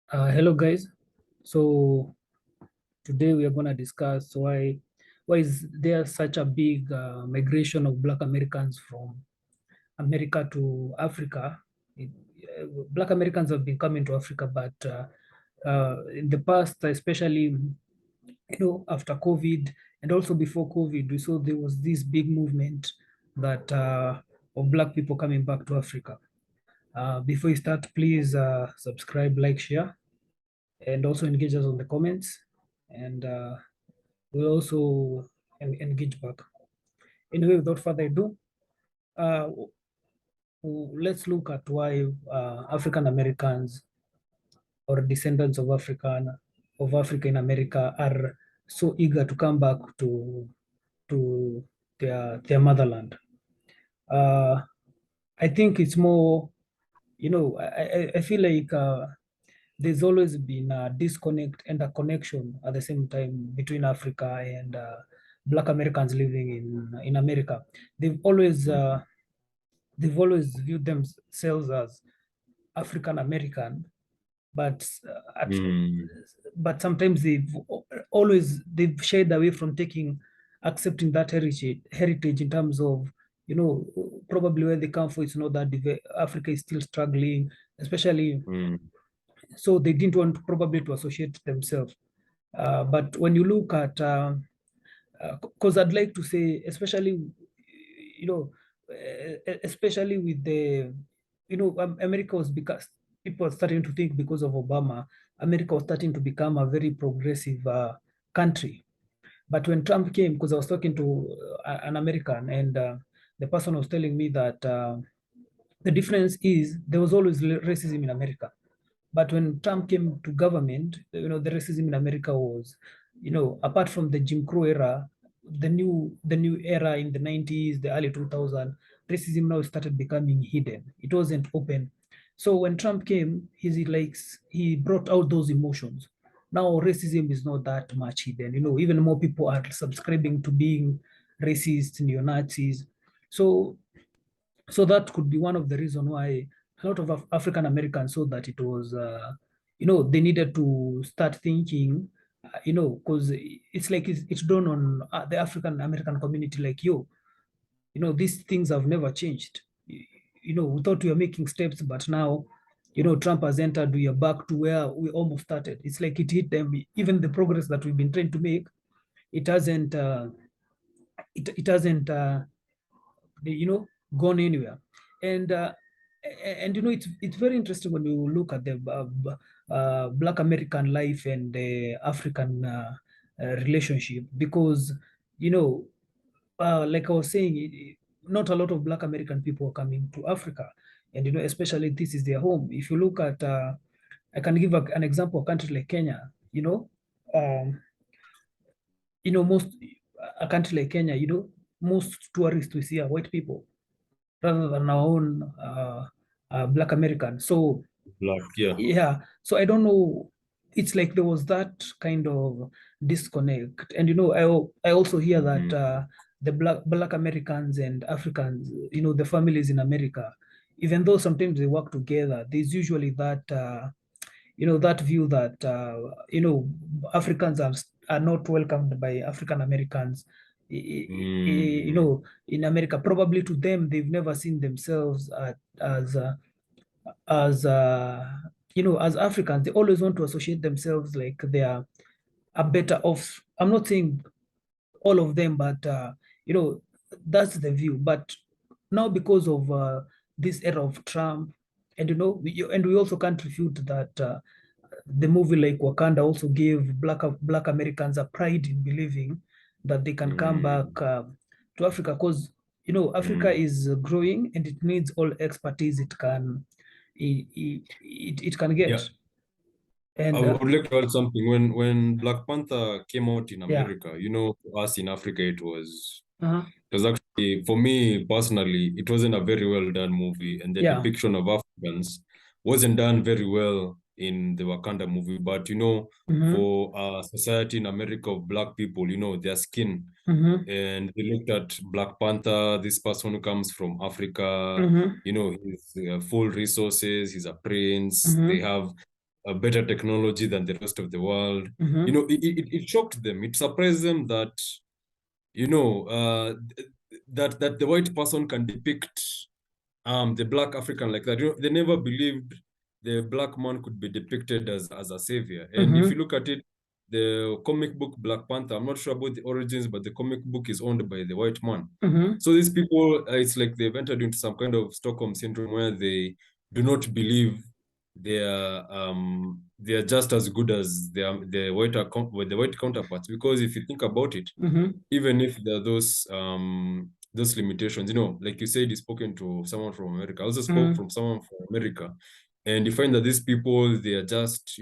Hello guys. So today we are going to discuss why is there such a big migration of Black Americans from America to Africa. Black Americans have been coming to Africa, but in the past, especially after COVID and also before COVID, we saw there was this big movement that of Black people coming back to Africa. Before you start, please subscribe, like, share, and also engage us on the comments, and we'll also engage back. Anyway, without further ado, uh, let's look at why African Americans or descendants of Africa in America are so eager to come back to their motherland. Uh, I think it's more, I feel like there's always been a disconnect and a connection at the same time between Africa and Black Americans living in America. They've always uh, they've always viewed themselves as African American, but Mm, but sometimes they've shied away from taking accepting that heritage in terms of probably where they come from. It's not that Africa is still struggling, especially, mm, so they didn't want probably to associate themselves. But when you look at, because I'd like to say, especially, especially with the, America was, because people are starting to think because of Obama, America was starting to become a very progressive country. But when Trump came, because I was talking to an American, and the person was telling me that the difference is there was always racism in America. But when Trump came to government, the racism in America was, apart from the Jim Crow era, the new era in the 90s, the early 2000s, racism now started becoming hidden. It wasn't open. So when Trump came, he brought out those emotions. Now racism is not that much hidden. Even more people are subscribing to being racist, neo-Nazis. So so that could be one of the reason why a lot of African Americans saw that it was, they needed to start thinking, because it's like it's done on the African American community, like, these things have never changed. We thought we were making steps, but now, Trump has entered, we are back to where we almost started. It's like it hit them. Even the progress that we've been trying to make, it hasn't, it hasn't, gone anywhere. And it's very interesting when you look at the Black American life and the African relationship, because you know like I was saying, not a lot of Black American people are coming to Africa, and especially this is their home. If you look at, I can give an example, a country like Kenya. Um, most, a country like Kenya, most tourists we see are white people rather than our own Black American. So black, yeah. yeah, so I don't know. It's like there was that kind of disconnect, and I also hear that Mm, the Black Americans and Africans, the families in America, even though sometimes they work together, there's usually that that view that Africans are not welcomed by African Americans. mm, In America, probably to them, they've never seen themselves as as as Africans. They always want to associate themselves like they are a better off. I'm not saying all of them, but that's the view. But now, because of this era of Trump, and we also can't refute that the movie like Wakanda also gave Black Americans a pride in believing that they can come back mm, to Africa, because Africa mm. is growing and it needs all expertise it can Yeah, get. I And would like to add something. When Black Panther came out in yeah. America, for us in Africa, Uh-huh. it was actually, for me personally, it wasn't a very well done movie, and the Yeah. depiction of Africans wasn't done very well in the Wakanda movie. But Mm-hmm. for society in America of black people, their skin, Mm-hmm. and they looked at Black Panther, this person who comes from Africa, Mm-hmm. he's full resources, he's a prince. They Mm-hmm. have a better technology than the rest of the world. Mm-hmm. It shocked them. It surprised them that, that the white person can depict the black African like that. They never believed the black man could be depicted as a savior. And if Mm-hmm. you look at it, the comic book Black Panther, I'm not sure about the origins, but the comic book is owned by the white man. Mm-hmm. So these people, it's like they've entered into some kind of Stockholm syndrome where they do not believe they are just as good as the white counterparts. Because if you think about it, Mm-hmm. even if there are those limitations, like you said, you spoken to someone from America. I also spoke Mm-hmm. from someone from America, and you find that these people, they are just,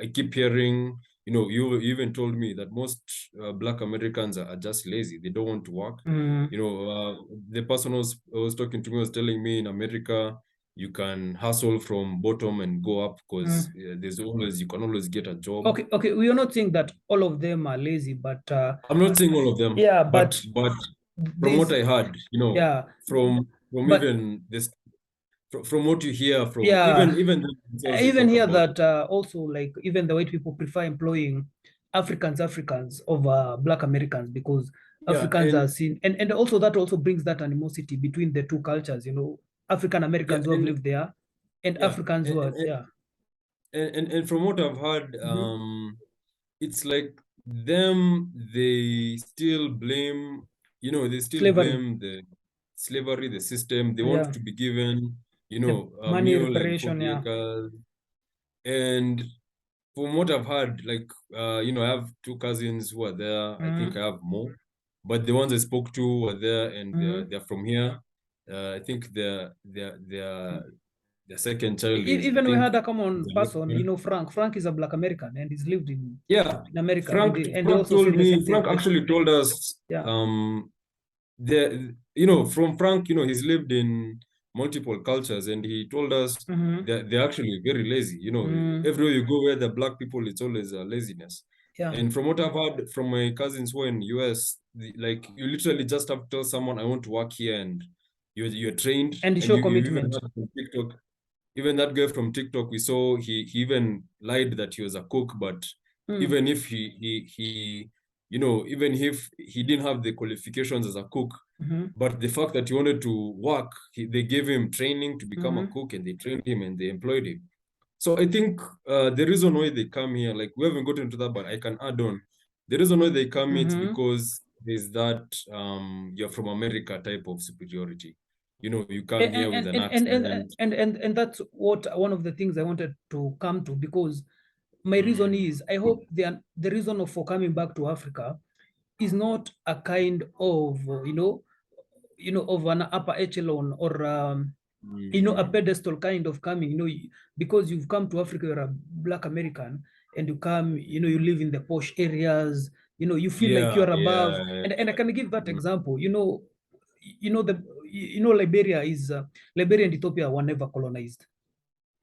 I keep hearing, you even told me that most Black Americans are just lazy. They don't want to work. Mm-hmm. The person who was talking to me was telling me in America, you can hustle from bottom and go up because you can always get a job. Okay, we are not saying that all of them are lazy, but I'm not saying all of them, yeah, but but from what there's I heard, yeah, from but even this, from what you hear from yeah, even themselves, I they even talk hear about it. that also like even the white people prefer employing Africans over Black Americans because Yeah, Africans are seen, and also that also brings that animosity between the two cultures, African yeah, Americans who have and lived there and yeah, Africans who and are, and, yeah. and from what I've heard, Mm-hmm. it's like them. They still Slavery, blame the slavery, the system. They want yeah, to be given, the a money mule and reparation, 40 yeah. acres. And from what I've heard, like, I have two cousins who are there. I think Mm-hmm. I have more, but the ones I spoke to were there, and they're, Mm-hmm. they're from here. I think their second child is, I Even we think, had a is common a person, lawyer. Frank. Frank is a Black American and he's lived Yeah, in America, and Frank. they Frank also say told the me. same Frank thing. actually told us. Yeah. From Frank, he's lived in multiple cultures, and he told us Mm-hmm. that they're actually very lazy. Mm, Everywhere you go where the black people, it's always laziness. yeah. And from what I've heard from my cousins who are in US, like you literally just have to tell someone, I want to work here, and you're trained, And and show you even commitment. heard from TikTok. Even that guy from TikTok, we saw he even lied that he was a cook, but Mm, even if he even if he didn't have the qualifications as a cook, mm-hmm. but the fact that he wanted to work, they gave him training to become a Mm-hmm. cook, and they trained him and they employed him. So I think the reason why they come here, like we haven't gotten into that, but I can add on. The reason why they come here, it's Mm-hmm. because there's that you're from America type of superiority. You come here with And an and, and, and, and, accent. and, and and that's what one of the things I wanted to come to, because my reason is I hope the reason for coming back to Africa is not a kind of of an upper echelon or a Mm, pedestal kind of coming, because you've come to Africa, you're a Black American, and you come, you live in the posh areas, you feel like yeah, you're above. yeah. And I can give that Mm, example. Liberia is Liberia and Ethiopia were never colonized.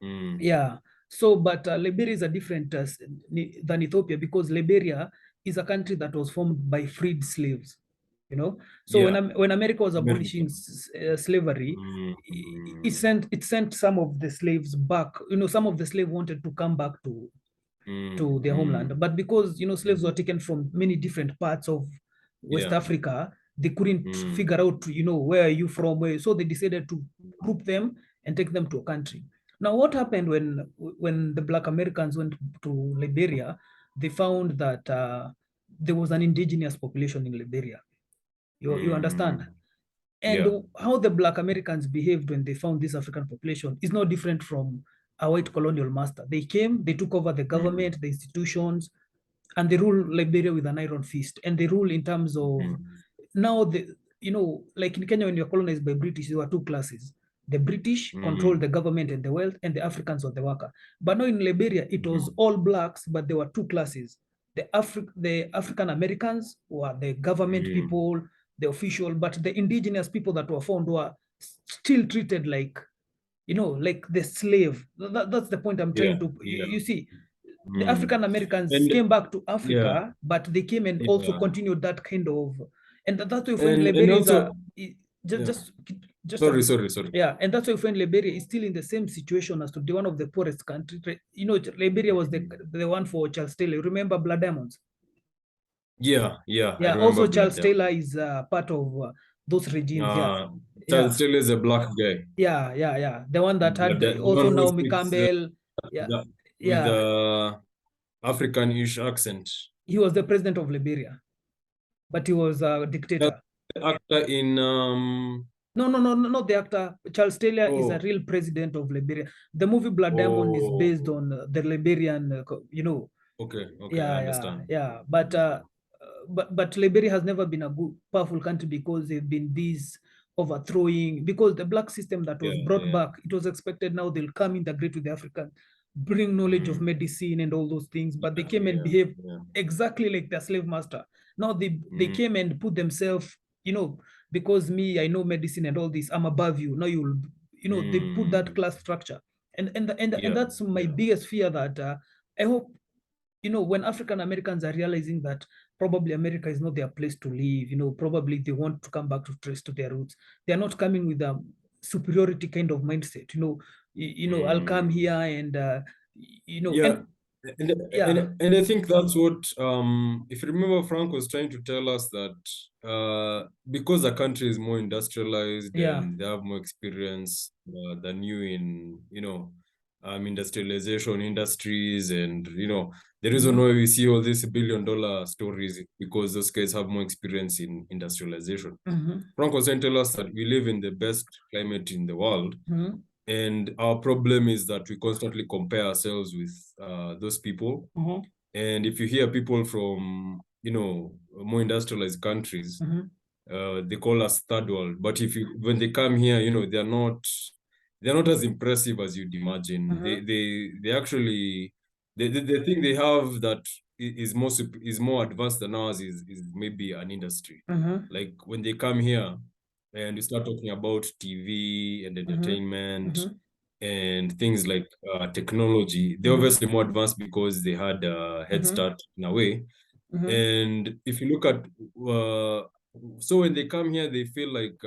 mm, Yeah. So, but Liberia is a different than Ethiopia, because Liberia is a country that was formed by freed slaves. So yeah, when America was abolishing America. slavery, Mm, it sent some of the slaves back. Some of the slaves wanted to come back to their mm, homeland. But because slaves were mm, taken from many different parts of West yeah. Africa, they couldn't Mm, figure out, where are you from, so they decided to group them and take them to a country. Now, what happened when the Black Americans went to Liberia? They found that there was an indigenous population in Liberia. You understand? mm, And yeah. how the Black Americans behaved when they found this African population is no different from a white colonial master. They came, they took over the Mm, government, the institutions, and they rule Liberia with an iron fist. And they rule in terms of, mm, now like in Kenya, when you're colonized by British, there were two classes. The British controlled mm, the government and the wealth, and the Africans were the worker. But now in Liberia, it was mm, all blacks, but there were two classes. The African Americans were the government mm, people, the official, but the indigenous people that were found were still treated like the slave. That's the point I'm yeah, trying to. You, yeah. you see, the Mm. African Americans And came back to yeah, Africa, but they came and also yeah. continued that kind of, and that's why you find And Liberia is also, just yeah. just Just a, Sorry. yeah, and that's why we find Liberia is still in the same situation as today, one of the poorest countries. You know, Liberia was the one for Charles Taylor. Remember Blood Diamonds? Yeah, I Yeah, remember also Blood Charles Diamond. Taylor is part of those regimes. Yeah, Charles yeah, Taylor is a black guy. yeah. The one that had The one also who Naomi speaks Campbell. Yeah, with yeah. the African-ish accent. He was the president of Liberia, but he was a That's dictator. the actor in No, not the actor. Charles Taylor is a oh real president of Liberia. The movie Blood Diamond is based oh on the Liberian, okay, I yeah. understand. But Liberia has never been a good, powerful country because they've been these overthrowing. Because the black system that was brought Yeah. back, it was expected now they'll come integrate with the African, bring knowledge of Mm, medicine and all those things. But they came and yeah, behaved yeah. exactly like their slave master. Now they Mm, came and put themselves, because me, I know medicine and all this, I'm above you. Now you'll, they put that mm, class structure, and yeah, that's my yeah. biggest fear that I hope, when African Americans are realizing that probably America is not their place to live, probably they want to come back to trace to their roots. They are not coming with a superiority kind of mindset. I'll come Mm. here and Yeah, and and, yeah, and I think that's what if you remember, Frank was trying to tell us that because the country is more industrialized yeah, and they have more experience than you in industrialization industries, and the reason mm-hmm, why we see all these billion-dollar stories is because those guys have more experience in industrialization. mm-hmm, Frank was trying to tell us that we live in the best climate in the world, mm-hmm, and our problem is that we constantly compare ourselves with those people. mm-hmm, And if you hear people from, more industrialized countries, mm-hmm, they call us third world. But when they come here, they're not as impressive as you'd imagine. mm-hmm, They actually, the thing they have that is more advanced than ours is maybe an industry. mm-hmm, Like when they come here and you start talking about TV and mm-hmm, entertainment mm-hmm, and things like technology, they're mm-hmm, obviously more advanced because they had a head mm-hmm, start in a way. mm-hmm, And if you look at, so when they come here, they feel like,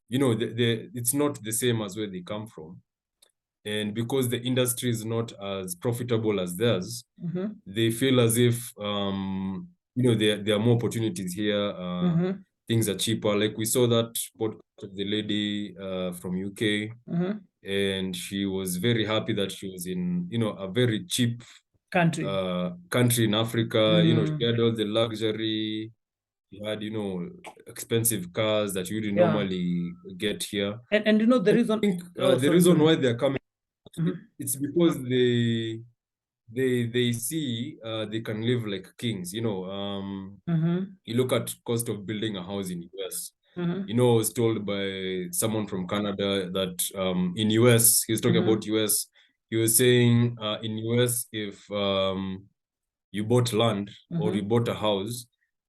it's not the same as where they come from. And because the industry is not as profitable as theirs, mm-hmm, they feel as if, there are more opportunities here. mm-hmm, Things are cheaper. Like we saw that podcast of the lady from UK, mm-hmm. and she was very happy that she was in, a very cheap Country. country in Africa. She Mm, had all the luxury. She had, expensive cars that you wouldn't yeah. normally get here. And the And reason, I think oh, the sorry, reason sorry. why they're coming, Mm-hmm, it's because they see they can live like kings. mm-hmm, You look at cost of building a house in US. mm-hmm, I was told by someone from Canada that in US, he was talking mm-hmm, about US. He was saying in US, if you bought land or you mm-hmm, bought a house,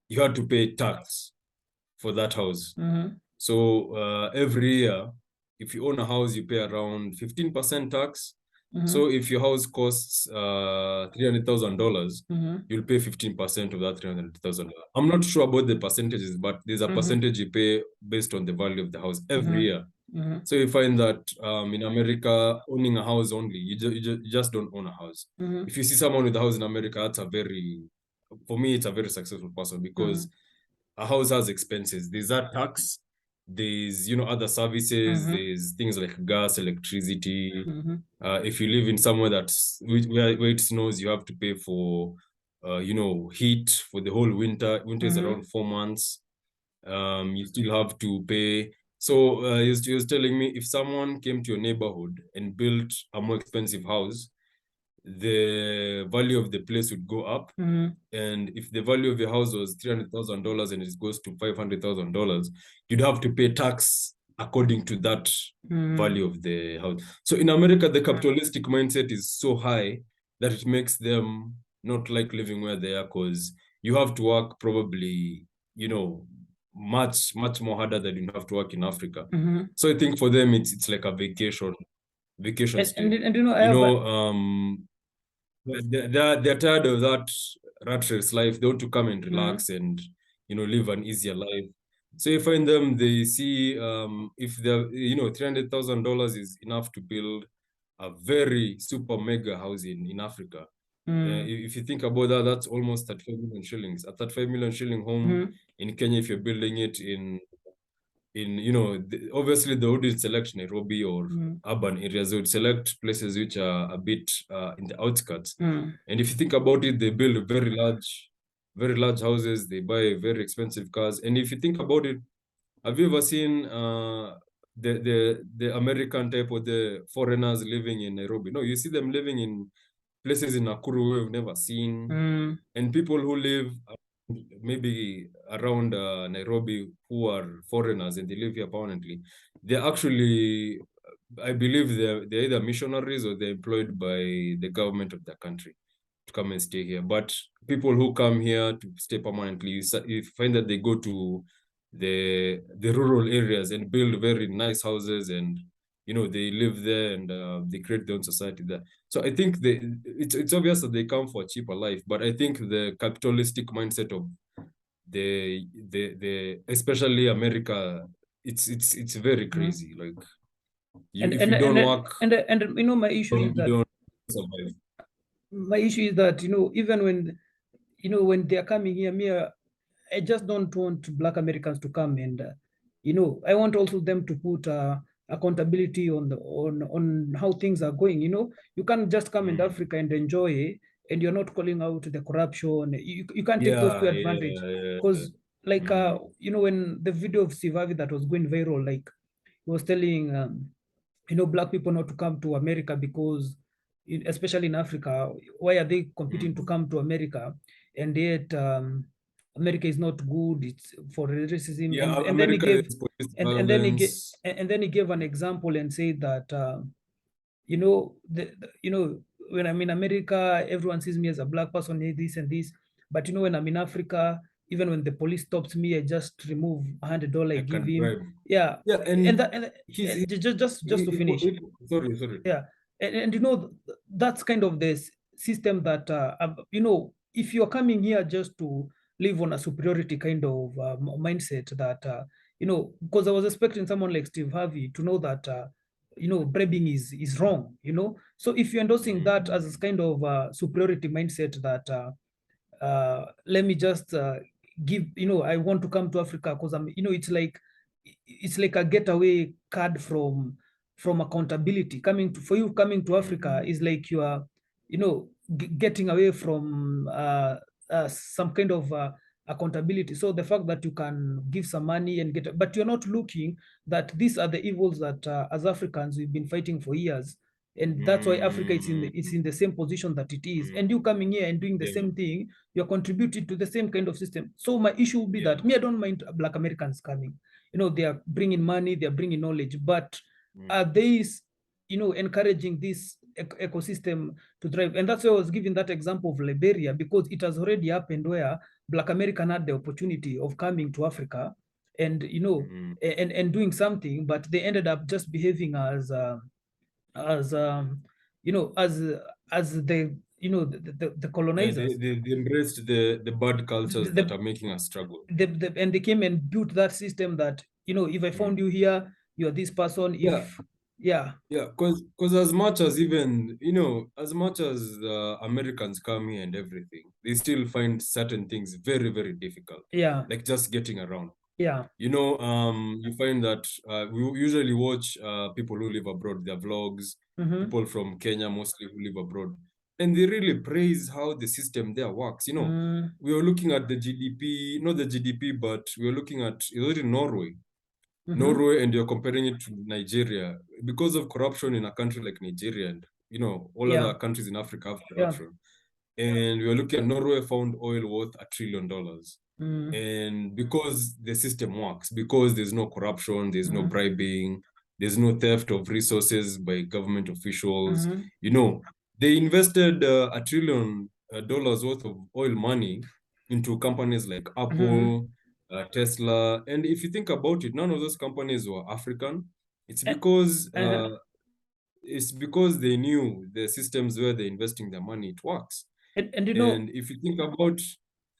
you had to pay tax for that house. mm-hmm, So every year, if you own a house, you pay around 15% tax. mm-hmm, So if your house costs $300,000, mm-hmm, you'll pay 15% of that $300,000. I'm not sure about the percentages, but there's a mm-hmm, percentage you pay based on the value of the house every mm-hmm, year. mm-hmm, So you find that in America, owning a house only, you just don't own a house. mm-hmm, If you see someone with a house in America, for me, it's a very successful person mm-hmm, because a house has expenses. There's that tax, there's, other services, mm-hmm, there's things like gas, electricity. mm-hmm, If you live in somewhere where it snows, you have to pay for, heat for the whole winter. Winter is mm-hmm, around 4 months. You still have to pay. So he was telling me if someone came to your neighborhood and built a more expensive house, the value of the place would go up. mm-hmm, And if the value of your house was $300,000 and it goes to $500,000, you'd have to pay tax according to that mm-hmm, value of the house. So in America, the capitalistic mindset is so high that it makes them not like living where they are, because you have to work probably, much, much more harder than you have to work in Africa. mm-hmm. So I think for them, it's like a vacation And stay. and I You have know, they're tired of that rat race life. They want to come and mm-hmm, relax and live an easier life. So you find them, they see if they're, $300,000 is enough to build a very super mega house in Africa. If you think about that, that's almost 35 million shillings. A 35 million shilling home Mm-hmm. in Kenya, if you're building it obviously they wouldn't select Nairobi or Mm-hmm. urban areas. They would select places which are a bit in the outskirts. Mm-hmm. And if you think about it, they build very large houses. They buy very expensive cars. And if you think about it, have you ever seen the American type or the foreigners living in Nairobi? No, you see them living in places in Nakuru we've never seen, Mm-hmm. and people who live maybe around Nairobi who are foreigners and they live here permanently, they're actually, I believe they're either missionaries or they're employed by the government of their country to come and stay here. But people who come here to stay permanently, you find that they go to the rural areas and build very nice houses, and they live there, and they create their own society there. So I think it's obvious that they come for a cheaper life, but I think the capitalistic mindset of the especially America, it's very Mm-hmm. crazy. Like, you And if and you don't and work, and you know, you don't survive. my issue is that, even when, when they're coming here, I just don't want Black Americans to come, and I want also them to put accountability on how things are going. You can't just come in Mm. Africa and enjoy, and you're not calling out the corruption. You can't take those to Yeah, advantage, yeah, yeah. because, like, Mm. when the video of Sivavi that was going viral, like, he was telling, Black people not to come to America because, especially in Africa, why are they competing to Mm. come to America? And yet, America is not good. It's for racism. Yeah, And then he America gave, is police and then he gave, violence. and then he gave an example and said that, when I'm in America, everyone sees me as a Black person, this and this. But when I'm in Africa, even when the police stops me, I just remove $100 I I give can him. bribe. Yeah, Yeah, and and that, and, he's and just to finish. sorry. Yeah, and that's kind of this system that, if you're coming here just to live on a superiority kind of mindset, that, because I was expecting someone like Steve Harvey to know that, bribing is wrong. So if you're endorsing that Mm. as kind of superiority mindset, that, let me just give, I want to come to Africa because I'm, it's like a getaway card from accountability. Coming to Africa Mm. is like you are, getting away from some kind of accountability. So the fact that you can give some money and get, but you're not looking that these are the evils that, as Africans, we've been fighting for years, and that's why Africa is in the, Mm. it's in the same position that it is. And Mm. you coming here and doing the Yeah, same thing, you're contributing to the same kind of system. So my issue will be yeah. that, me, I don't mind Black Americans coming. They are bringing money, they are bringing knowledge, but Mm. are they, encouraging this ecosystem to thrive? And that's why I was giving that example of Liberia, because it has already happened where Black American had the opportunity of coming to Africa, and, Mm. and doing something, but they ended up just behaving as as the, the Yeah, colonizers. they embraced the bad cultures that The, are making us struggle. and they came and built that system that, if I found Mm. you here, you're this person. Yeah, If, yeah, yeah, because as much as even, as much as Americans come here and everything, they still find certain things very, very difficult, yeah, like just getting around. yeah. You find that we usually watch people who live abroad, their vlogs, Mm-hmm. people from Kenya mostly who live abroad, and they really praise how the system there works. Mm, We were looking at the GDP, not the GDP, but we were looking at, in Norway. mm-hmm. Norway, and you're comparing it to Nigeria. Because of corruption in a country like Nigeria, and all Yeah, other countries in Africa have yeah. corruption. And we were looking at Norway found oil worth $1 trillion. Mm, And because the system works, because there's no corruption, there's no mm, bribing, there's no theft of resources by government officials, mm-hmm. you know, they invested $1 trillion worth of oil money into companies like Mm-hmm. Apple, Tesla. And if you think about it, none of those companies were African. It's And, because and, they knew the systems where they're investing their money, it works. and And if you think about,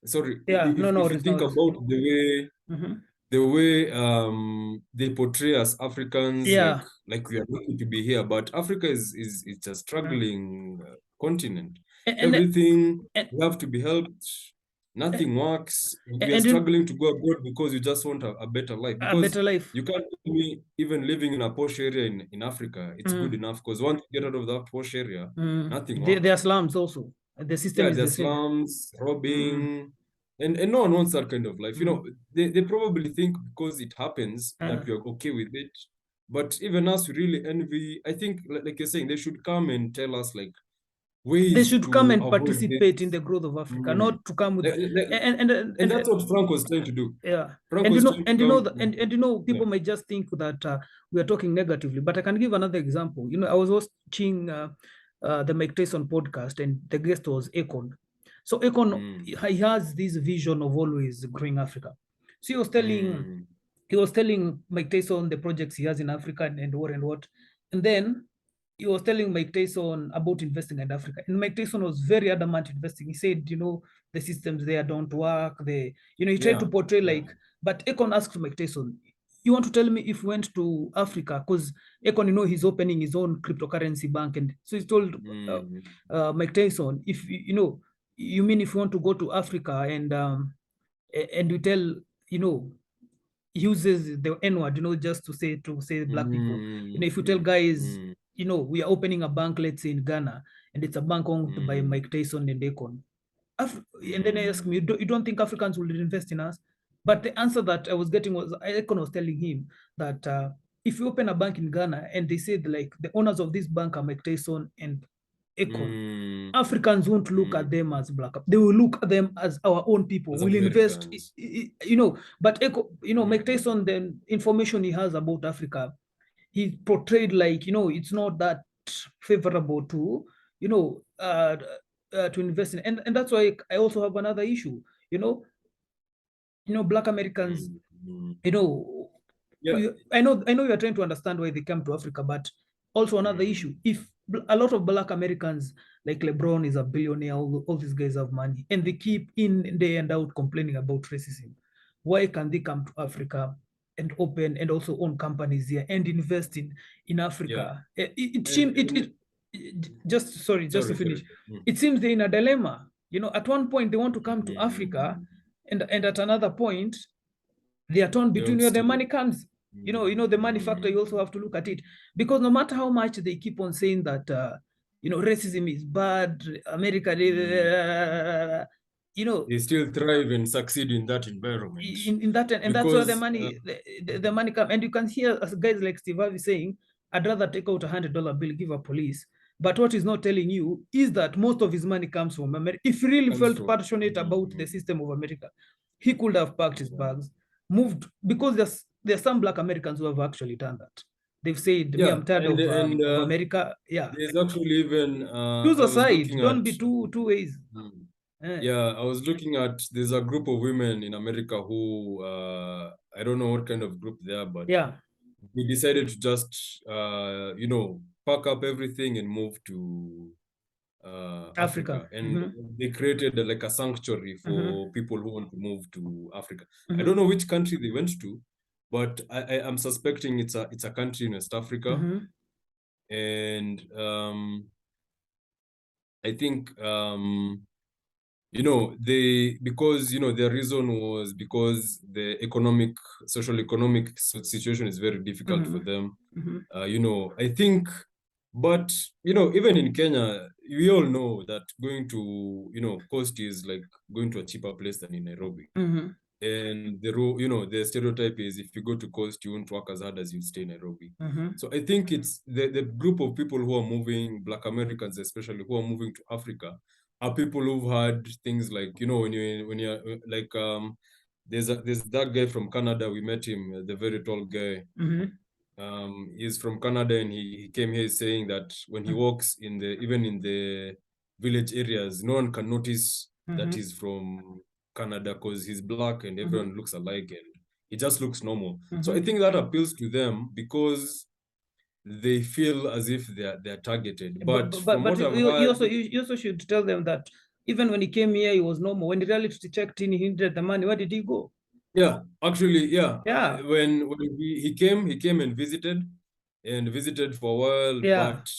sorry, yeah, no, no if you worries, no think worries. about the way Mm-hmm. the way they portray us Africans Yeah. like we are lucky to be here, but Africa is it's a struggling continent. And Everything and, we have to be helped. Nothing works. We are and in struggling to go abroad because we just want a better life. a Because better life. you can't tell me even living in a posh area in Africa, it's good Mm, enough. Because once you get out of that posh area, mm. nothing There works. are slums also. The system Yeah, is the there's same. slums, Mm, robbing, and no one wants that kind of life. mm, They probably think because it happens that mm. we're okay with it. But even us, we really envy. I think, like you're saying, they should come and tell us like They ways should come to and avoid participate in this. the growth of Africa, Mm. not to come with Like- like- and and that's what Frank was trying to do. yeah. Frank And was trying to come. and you know, Yeah. people might just think that we are talking negatively, but I can give another example. You know, I was watching the Mike Tyson podcast, and the guest was Akon. So Akon, Mm. he has this vision of always growing Africa. So Mm. he was telling Mike Tyson the projects he has in Africa and what and what. And then he was telling Mike Tyson about investing in Africa. And Mike Tyson was very adamant investing. He said, you know, the systems there don't work. He tried to Yeah. portray Yeah. like, but Akon asked Mike Tyson, you want to tell me if we went to Africa? Because Akon, you know, he's opening his own cryptocurrency bank. And so he told Mm. Mike Tyson, if, you know, you mean if you want to go to Africa and you tell, you know, uses the N word, you know, just to say black people. You know, Mm. if you tell Mm. guys, Mm. you know, we are opening a bank, let's say in Ghana, and it's a bank owned by Mm. Mike Tyson and Akon. And then I asked me, Mm. you don't think Africans will invest in us? But the answer that I was getting was Akon was telling him that if you open a bank in Ghana and they said like the owners of this bank are Mike Tyson and Akon, Mm. Africans won't look at Mm. them as black. They will look at them as our own people. As We'll invest, Americans. you know. But you know, Mike Mm. Tyson, the information he has about Africa, he portrayed like, you know, it's not that favorable to, you know, to invest in. And that's why I also have another issue. You know, Black Americans, Mm. Mm. you know, Yeah. I know you are trying to understand why they come to Africa, but also another Mm. issue. If a lot of Black Americans, like LeBron is a billionaire, all these guys have money, and they keep in day and out complaining about racism, why can they come to Africa and open and also own companies here and invest in Yeah. Africa? It And seems just sorry, just to sorry, finish. sorry. Mm. It seems they're in a dilemma. You know, at one point they want to come to Africa, Mm. and at another point they are torn They between want to where the stay. money comes. The money factor, Mm. you also have to look at it, because no matter how much they keep on saying that racism is bad, America, Mm. you know, They still thrive and succeed in that environment in that, and that's where the because money the money come. And you can hear as guys like Steve Harvey saying, I'd rather take out $100 bill, give a police. But what he's not telling you is that most of his money comes from America. If he really comes felt from. passionate about the system of America, he could have packed his Yeah. bags, moved, because there's some Black Americans who have actually done that. They've said, me, Yeah, I'm tired and of America. Yeah. there's actually even Choose I a was side. looking Don't at. be two ways. Mm. Eh, Yeah, I was looking at. There's a group of women in America who I don't know what kind of group they are, but yeah. we decided to just pack up everything and move to Africa. Africa, and Mm-hmm. they created like a sanctuary Mm-hmm. for people who want to move to Africa. I Mm-hmm. don't know which country they went to, but I am suspecting it's a country in West Africa, Mm-hmm. and I think they because their reason was because the social economic situation is very difficult Mm-hmm. for them. Mm-hmm. I think, but even in Kenya, we all know that going to coast is like going to a cheaper place than in Nairobi. Mm-hmm. And the stereotype is if you go to coast, you won't work as hard as you stay in Nairobi. Mm-hmm. So I think it's the group of people who are moving, Black Americans especially, who are moving to Africa, are people who've had things like, when you're like, there's that guy from Canada, we met him, the very tall guy. Mm-hmm. He's from Canada, and he came here saying that when he walks even in the village areas, no one can notice that Mm-hmm. he's from Canada because he's black and Mm-hmm. everyone looks alike and he just looks normal. So I Mm-hmm. think that appeals to them because they feel as if they're targeted. But from But what I've you heard, also you also should tell them that even when he came here, he was normal. When the reality checked in, he needed the money. Where did he go? Yeah, actually, yeah. Yeah, When he came and visited for a while, yeah, but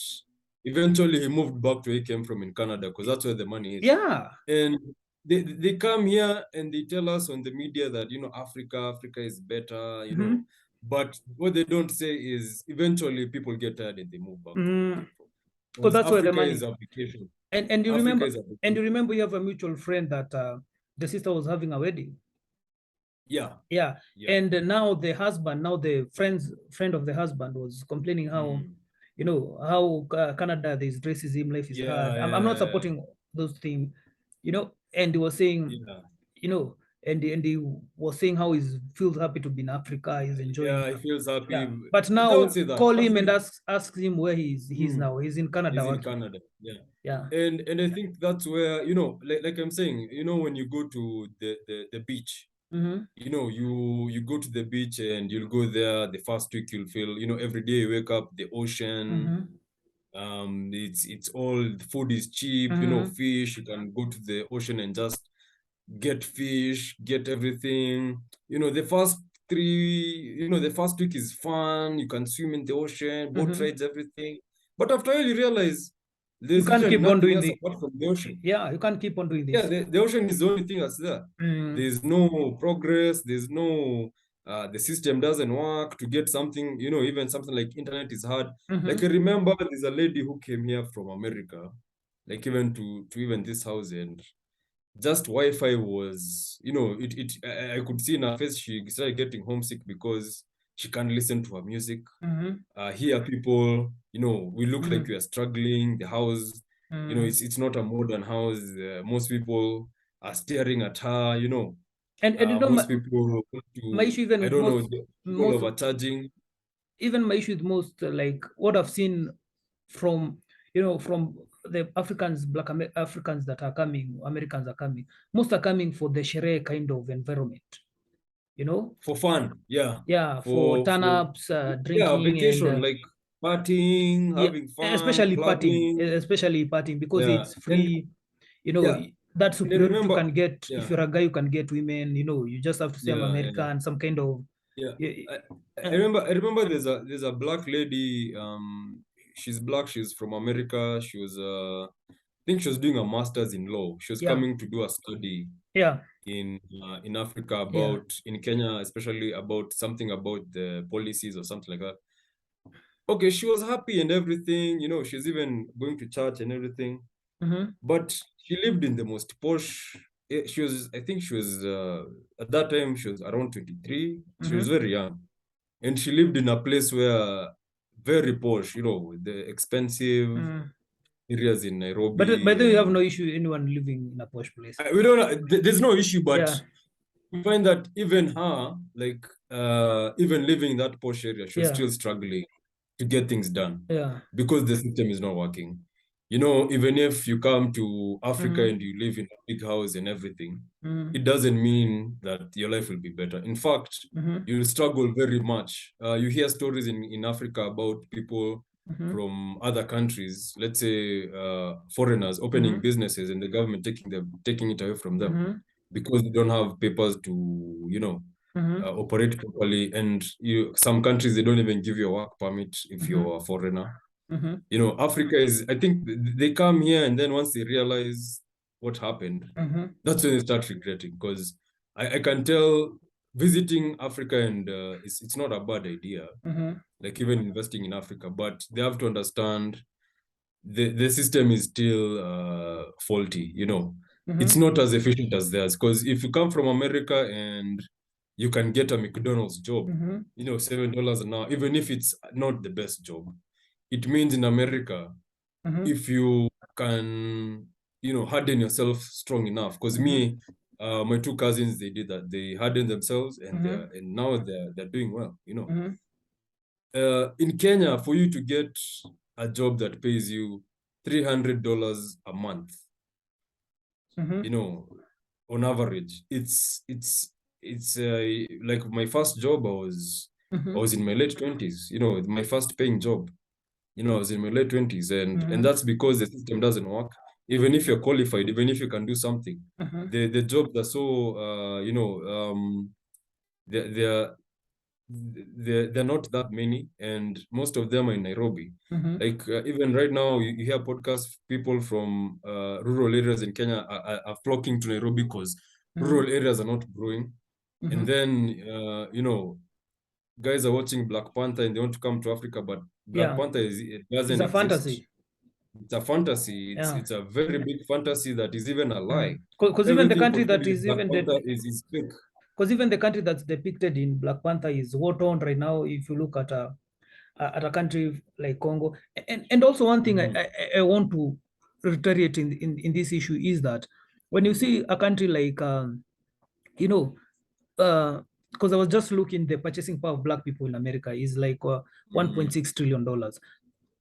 eventually he moved back to where he came from in Canada because that's where the money is. yeah. And they come here and they tell us on the media that, you know, Africa is better, you know. Hmm. But what they don't say is eventually people get tired and they move back to where they Mm. came from. Because Because that's where the Africa is money. a vacation. And you Africa remember, is a and you vacation. remember you have a mutual friend that the sister was having a wedding. Yeah, Yeah, yeah. and now the husband, now the friend of the husband was complaining how, Mm. how Canada there's racism, life is Yeah, hard. I'm not yeah, supporting those things, and he was saying, yeah. and he was saying how he feels happy to be in Africa, he's enjoying. Yeah, he feels Yeah, happy. but Don't now say that. call him and Actually, ask him where he's mm, now. He's in Canada he's in working. Canada. Yeah. Yeah. And I think that's where, you know, like I'm saying, you know, when you go to the beach, Mm-hmm. you know, you go to the beach and you'll go there the first week you'll feel, you know, every day you wake up, the ocean, Mm-hmm. it's all the food is cheap, you know, Mm-hmm. fish, you can go to the ocean and just get fish, get everything. You know, the first week is fun. You can swim in the ocean, boat Mm-hmm. rides, everything. But after all, you realize You there's can't literally keep on nothing doing else the. apart from the ocean. Yeah, you can't keep on doing Yeah, this. the ocean is the only thing that's there. Mm. There's no progress. There's no, the system doesn't work to get something, you know, even something like internet is hard. Like I Mm-hmm. remember there's a lady who came here from America, like even to even this house, and just Wi-Fi was, you know, I could see in her face she started getting homesick because she can't listen to her music, Mm-hmm. hear people, you know, we look like Mm-hmm. we are struggling. The house, you know, Mm. it's not a modern house. Most people are staring at her, you know. And Most people want my to, issue even I with don't know, most the people most overcharging. even my issue with most like what I've seen from from the Africans that are coming, Americans are coming. Most are coming for the shere kind of environment. You know, For fun, yeah. yeah, for For turn for ups, yeah, drinking, and vacation, like partying, yeah, having fun, especially partying, clubbing. because Yeah. it's And free. yeah, That and I superiority you remember, can get if yeah, you're a guy. You can get women. You just have to say I'm yeah. American. Some kind of Yeah, yeah, I remember. I remember. There's a black lady. She's black. She's from America. She was. I think she was doing a master's in law. She was yeah, coming to do a study yeah, in Africa yeah. about in Kenya, especially about something about the policies or something like that. Okay, she was happy and everything. You know, she's even going to church and everything. Mm-hmm, But she lived in the most posh. She was. I think she was. At that time, she was around 23. She was mm-hmm, very young and she lived in a place where very posh, you know, the expensive mm. areas in But by Nairobi, the way, you have and no issue anyone living in a posh place. we don't. There's no issue, but Yeah, you find that even her, like, even living in that posh area, she was yeah, still struggling to get things done yeah. because the system is not working. You know, even if you come to Africa Mm-hmm, and you live in a big house and everything, mm-hmm, it doesn't mean that your life will be better. In fact, mm-hmm, you'll struggle very much. You hear stories in Africa about people mm-hmm, from other countries, let's say foreigners opening mm-hmm, businesses and the government taking it away from them mm-hmm, because they don't have papers to, you know, mm-hmm, operate properly. And some countries they don't even give you a work permit if mm-hmm, you're a foreigner. mm-hmm, You know, Africa is, I think they come here and then once they realize what happened, mm-hmm, that's when they start regretting. Because I can tell visiting Africa and it's not a bad idea, mm-hmm, like even investing in Africa, but they have to understand the system is still faulty, you know. It's mm-hmm, not as efficient as theirs. Because if you come from America and you can get a McDonald's job, mm-hmm, you know, $7 an hour, even if it's not the best job, it means in America, mm-hmm, if you can, you know, harden yourself strong enough. Because mm-hmm, me, my two cousins, they did that. They hardened themselves and mm-hmm, now they're doing well, you know. mm-hmm, In Kenya, for you to get a job that pays you $300 a month, mm-hmm, you know, on average, it's like my first job. I mm-hmm, was in my late 20s. You know, my first paying job. You know, I was in my late 20s, and mm-hmm, that's because the system doesn't work. Even if you're qualified, even if you can do something, mm-hmm, the jobs are so they're, they're they're not that many, and most of them are in Nairobi. Mm-hmm. Like even right now, you hear podcasts, people from rural areas in Kenya are flocking to Nairobi because rural areas are not growing. And Mm-hmm. then, guys are watching Black Panther and they want to come to Africa, but Black Yeah, Panther it it's doesn't a exist. fantasy. It's a fantasy. Yeah. It's a very big fantasy that is even a lie. Because even the Everything country portrayed that in is Black even Panther is fake. because even the country that's depicted in Black Panther is war torn right now. If you look at a country like Congo, and also one thing Mm. I want to reiterate in this issue is that when you see a country like you know because I was just looking, the purchasing power of black people in America is like Mm. 1.6 trillion dollars.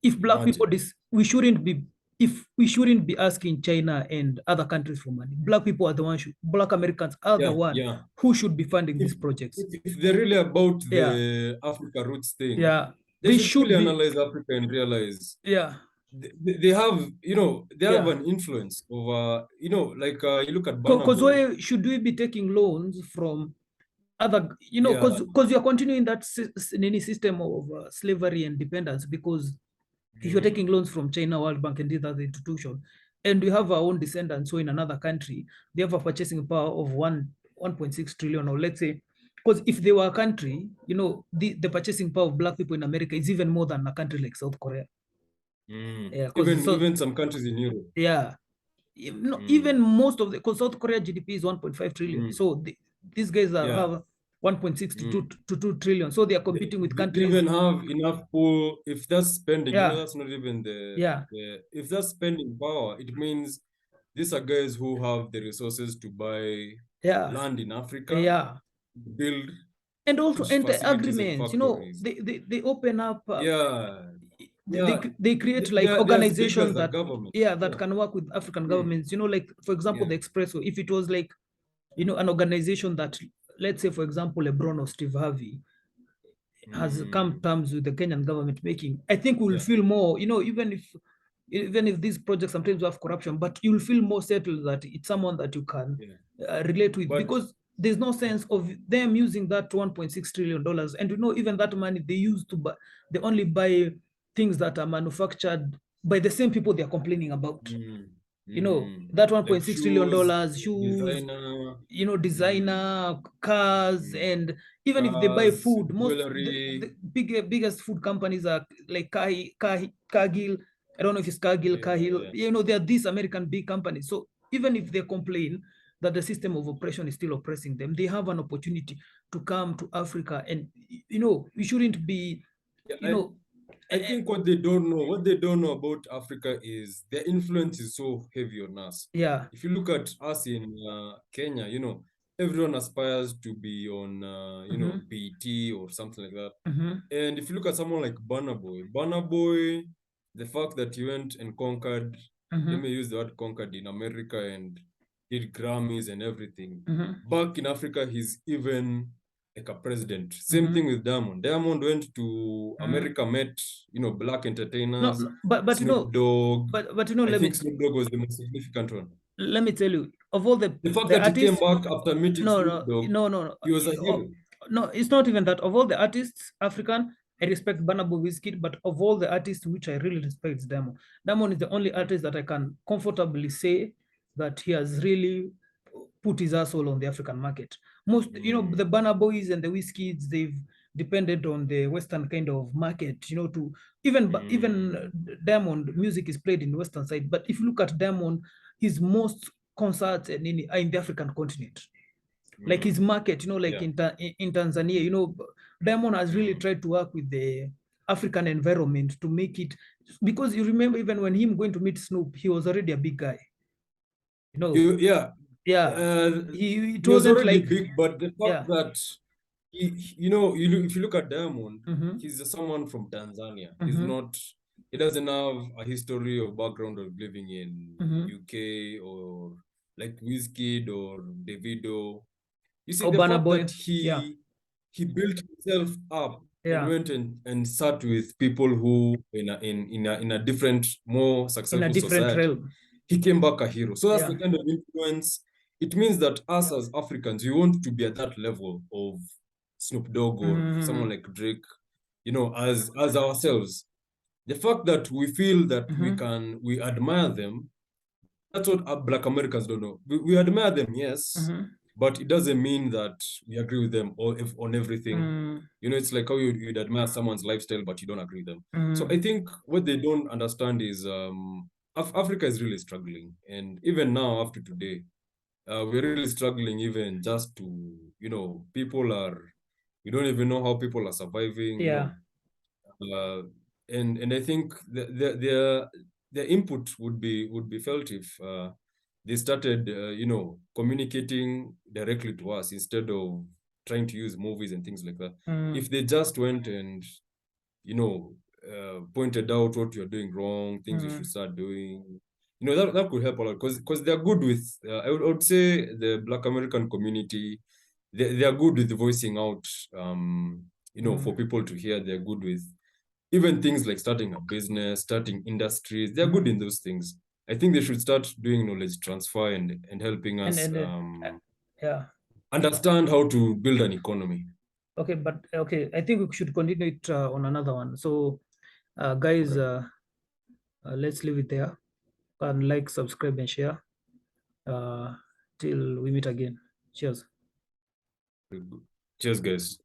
If black people Imagine. we shouldn't be, if we shouldn't be asking China and other countries for money. Black people are the ones, black Americans are the Yeah, one yeah. who should be funding if, these projects. if they're really about Yeah, the Africa roots thing, yeah, they they should should really be. analyze Africa and realize Yeah, they have, they have yeah. an influence over, like you look at Burna Because Boy. why should we be taking loans from other, Yeah. because you're continuing that any system of slavery and dependence. Because if you're taking Mm. loans from China, World Bank, and these other institutions, and we have our own descendants who in another country, they have a purchasing power of 1.6 trillion, or let's say, because if they were a country, the purchasing power of black people in America is even more than a country like South Korea. Mm. Yeah, because Even some countries in Europe. yeah, even Mm. most of the, because South Korea GDP is 1.5 trillion. Mm. So these guys Yeah. have 1.6 to Mm. 2 trillion. So they are They, competing with they countries. even have enough pool. If that's spending, Yeah, that's not even yeah, if that's spending power, it means these are guys who have the resources to buy yeah, land in Africa, yeah. build And also, huge and the facilities and agreements, factories. they open up, Yeah, they, yeah. they create like They're as big as organizations the that, government. yeah, that Yeah. can work with African Mm. governments, like, for example, Yeah. the Expresso. If it was like, an organization that, let's say, for example, LeBron or Steve Harvey has come Mm. terms with the Kenyan government making, I think we'll Yeah. feel more, even if these projects sometimes have corruption, but you'll feel more settled that it's someone that you can Yeah. relate with, But because there's no yeah. sense of them using that 1.6 trillion dollars, and even that money they use to buy, they only buy things that are manufactured by the same people they're complaining about. Mm. Mm. That Like 1.6 trillion shoes, dollars, shoes, designer, mm. designer, cars, Mm. and even if they buy Cars, food, most jewelry. the biggest food companies are like Cargill. I don't know if it's Cargill, Yeah, Cahill. yeah. They're these American big companies. So even if they complain that the system of oppression is still oppressing them, they have an opportunity to come to Africa, and we shouldn't be, Yeah, you know, I eh, think what they don't know about Africa is their influence is so heavy on us. yeah, If you look at us in Kenya, everyone aspires to be on, mm-hmm, BT or something like that. mm-hmm, And if you look at someone like Burna Boy, the fact that he went and conquered, let mm-hmm, me use the word conquered in America and did Grammys and everything. mm-hmm, Back in Africa, he's even like a president. Same mm-hmm, thing with Diamond. Diamond went to mm-hmm. America, met, black No, entertainers, no, but Snoop Dogg. but I let think me Snoop Dogg was the most significant one. tell you, of all The fact the that he came artists. back after meeting No, Snoop no, Dogg, no, no, no. he was a Oh, hero. no, it's not even that. Of all the artists, African, I respect Burna Boy Wizkid, but of all the artists which I really respect is Diamond. Diamond is the only artist that I can comfortably say that he has really put his asshole on the African market. Most, the Mm, Burna Boys and the Wizkids, they've depended on the Western kind of market, to even mm, Diamond music is played in the Western side. But if you look at Diamond, his most concerts are in the African continent, like his mm, market, like yeah. in Tanzania, Diamond has really Mm. tried to work with the African environment to make it, because you remember even when him going to meet Snoop, he was already a big guy, you know. Yeah, Yeah, uh, it he was wasn't already like, big, but the fact yeah, that if you look at Diamond, mm-hmm, he's someone from Tanzania. mm-hmm, He doesn't have a history or background of living in mm-hmm. UK or like Wizkid or Davido. You see, Or the Burna fact Boy, that yeah, he built himself up and yeah, went and sat with people who in a different, more in a successful different society, realm, he came back a hero. So that's yeah, the kind of influence. It means that us as Africans, we want to be at that level of Snoop Dogg or someone Mm-hmm. like Drake, as ourselves. The fact that we feel that Mm-hmm. we admire them, that's what Black Americans don't know. We admire them, yes, Mm-hmm. but it doesn't mean that we agree with them all if, on everything. Mm-hmm. It's like how you'd admire someone's lifestyle, but you don't agree with them. So Mm-hmm. I think what they don't understand is Africa is really struggling, and even now after today, we're really struggling even just to, people are, we don't even know how people are surviving, Yeah. uh, and I think their input would be felt if they started, communicating directly to us instead of trying to use movies and things like that. Mm-hmm. If they just went and, pointed out what you're doing wrong, things you should Mm-hmm. start doing, that could help a lot because they're good with, I would say the Black American community, they are good with voicing out, for people to hear. They're good with even things like starting a business, starting industries. They're good Mm-hmm. in those things. I think they should start doing knowledge transfer and helping And us uh, yeah. understand how to build an economy. Okay, but okay, I think we should continue it on another one. So, guys, Okay. let's leave it there. And like, subscribe, and share. Uh, till we meet again. Cheers. Cheers, guys.